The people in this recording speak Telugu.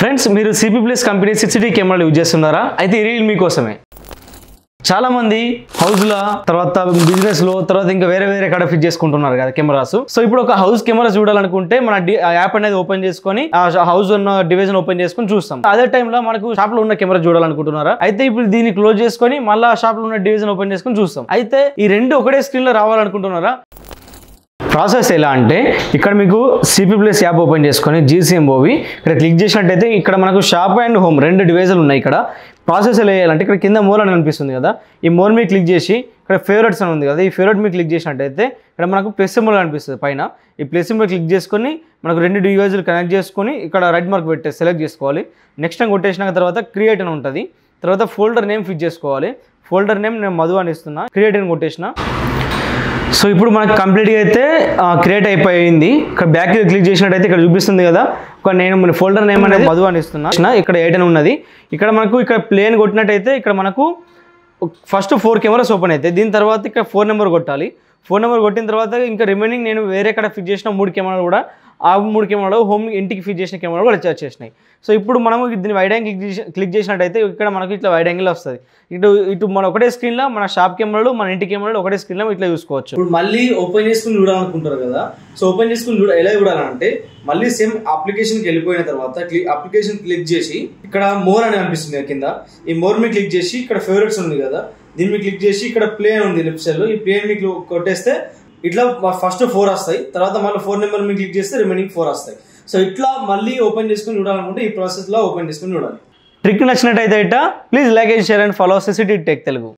ఫ్రెండ్స్ మీరు సిపి ప్లస్ కంపెనీ 6D కెమెరాలు యూజ్ చేస్తున్నారా? అయితే ఈ రీల్ మీకోసమే. చాలా మంది హౌస్లో తర్వాత బిజినెస్లో తర్వాత ఇంకా వేరే కాడ ఫిట్ చేసుకుంటున్నారు కదా కెమెరాస్. సో ఇప్పుడు ఒక హౌస్ కెమెరా చూడాలనుకుంటే మన యాప్ అనేది ఓపెన్ చేసుకొని ఆ హౌస్ ఉన్న డివిజన్ ఓపెన్ చేసుకొని చూస్తాం. అదే టైంలో మనకు షాప్ లో ఉన్న కెమెరా చూడాలనుకుంటున్నారా? అయితే ఇప్పుడు దీన్ని క్లోజ్ చేసుకొని మళ్ళీ షాప్ లో ఉన్న డివిజన్ ఓపెన్ చేసుకొని చూస్తాం. అయితే ఈ రెండు ఒకటే స్క్రీన్ లో రావాలనుకుంటున్నారా? ప్రాసెస్ ఎలా అంటే ఇక్కడ మీకు సిపి ప్లస్ యాప్ ఓపెన్ చేసుకొని GCMOV ఇక్కడ క్లిక్ చేసినట్టయితే ఇక్కడ మనకు షాప్ అండ్ హోమ్ రెండు డివైజులు ఉన్నాయి. ఇక్కడ ప్రాసెస్ ఎలా చేయాలంటే ఇక్కడ కింద మోర్ అని అనిపిస్తుంది కదా, ఈ మోర్ మీద క్లిక్ చేసి ఇక్కడ ఫేవరెట్స్ అని ఉంది కదా, ఈ ఫేవరెట్ మీద క్లిక్ చేసినట్టయితే ఇక్కడ మనకు ప్లస్ సింబల్ అనిపిస్తుంది పైన. ఈ ప్లస్ సింబల్ క్లిక్ చేసుకొని మనకు రెండు డివైజులు కనెక్ట్ చేసుకొని ఇక్కడ రైట్ మార్క్ పెట్టి సెలెక్ట్ చేసుకోవాలి. నెక్స్ట్ టైం కొట్టేసినాక తర్వాత క్రియేట్ అని ఉంటుంది. తర్వాత ఫోల్డర్ నేమ్ ఫిట్ చేసుకోవాలి. ఫోల్డర్ నేమ్ నేను మధు అని ఇస్తున్నా, క్రియేట్ అని కొట్టేసిన. సో ఇప్పుడు మనకు కంప్లీట్గా అయితే క్రియేట్ అయిపోయింది. ఇక్కడ బ్యాక్ క్లిక్ చేసినట్టయితే ఇక్కడ చూపిస్తుంది కదా, నేను ఫోల్డర్ నేమ్ అనేది మధు అని ఇస్తున్నా. ఇక్కడ 8 అని ఉన్నది. ఇక్కడ మనకు ఇక్కడ ప్లేన్ కొట్టినట్టయితే ఇక్కడ మనకు ఫస్ట్ 4 కెమెరాస్ ఓపెన్ అవుతాయి. దీని తర్వాత ఇక్కడ 4 నెంబర్ కొట్టాలి. 4 నెంబర్ కొట్టిన తర్వాత ఇంకా రిమైనింగ్ నేను వేరే కాడ ఫిట్ చేసిన 3 కెమెరాలు కూడా ఆ 3 కెమెరాలు హోమ్ ఇంటికి ఫిట్ చేసిన కెమెరాలు కూడా వచ్చేసినాయి. సో ఇప్పుడు మనము దీన్ని వైడ్ యాంగిల్ క్లిక్ చేసినట్టయితే ఇక్కడ మనకు ఇట్లా వైడ్ యాంగిల్ వస్తుంది. ఇటు మన ఒకటే స్క్రీన్లో మన షాప్ కెమెరాలు మన ఇంటి కెమెరాలు ఒకటే స్క్రీన్లో ఇట్లా చూసుకోవచ్చు. ఇప్పుడు మళ్ళీ ఓపెన్ చేసుకుని చూడాలనుకుంటారు కదా, సో ఓపెన్ చేసుకుని ఎలా చూడాలంటే మళ్ళీ సేమ్ అప్లికేషన్కి వెళ్ళిపోయిన తర్వాత అప్లికేషన్ క్లిక్ చేసి ఇక్కడ మోర్ అని అనిపిస్తుంది కింద, ఈ మోర్ మీద క్లిక్ చేసి ఇక్కడ ఫేవరెట్స్ ఉంది కదా, దీని మీద క్లిక్ చేసి ఇక్కడ ప్లేన్ ఉంది లెఫ్ట్ సైడ్ లో, ఈ ప్లేన్ మీకు కొట్టేస్తే ఇట్లా ఫస్ట్ 4 వస్తాయి. తర్వాత మళ్ళీ 4 నెంబర్ మీద క్లిక్ చేస్తే రిమైనింగ్ 4 వస్తాయి. సో ఇట్లా మళ్ళీ ఓపెన్ చేసుకుని చూడాలనుకుంటే ఈ ప్రాసెస్ లో ఓపెన్ చేసుకుని చూడాలి. ట్రిక్ నచ్చినట్టయితే please like and share and follow CCT Tech Telugu.